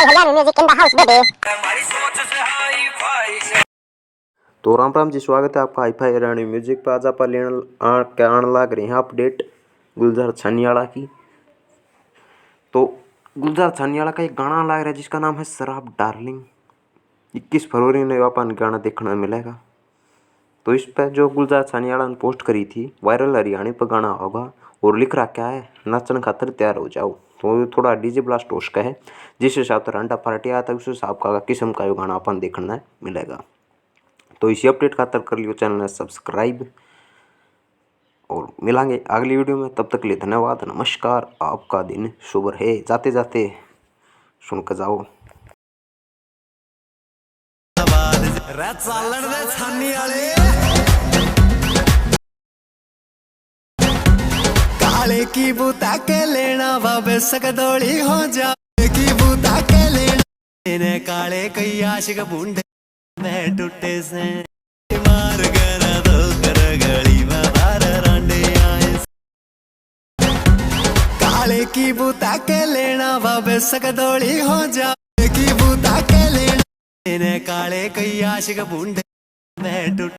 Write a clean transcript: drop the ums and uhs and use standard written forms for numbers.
Music in the house baby. तो राम राम जी, स्वागत है आपका हाईफाई हरियाणवी म्यूजिक पर। आज आप आने लग रहे हैं अपडेट गुलजार छानियाला की। तो गुलजार छानियाला का एक गाना लग रहा है जिसका नाम है शराब डार्लिंग। 21 फरवरी ने अपन गाना देखने मिलेगा। तो इस पर जो गुलजार छानियाला ने पोस्ट करी थी, वायरल हरियाणवी पर गाना होगा और लिख रहा क्या है, नाचन खातर तैयार हो जाओ। तो थोड़ा डीजे ब्लास्ट हो सका है, जिस हिसाब से रंडा पार्टी आया था उस हिसाब का किस्म का ये गाना अपन देखने मिलेगा। तो इसी अपडेट खातर कर लियो चैनल ने सब्सक्राइब और मिलेंगे अगली वीडियो में। तब तक के लिए धन्यवाद, नमस्कार। आपका दिन शुभ रहे। जाते जाते सुन कर जाओ। काले की बूता के लेना बाबे सकदोड़ी हो जा की बूता के लेना काले कई आशिक बूंढे में टूटे से मार कर दो कर गली में बार रांडे आए। काले की बूता के लेना बाबे सकदोड़ी हो जा की बूता के लेना काले कई आशिक बूंढे में टूटे।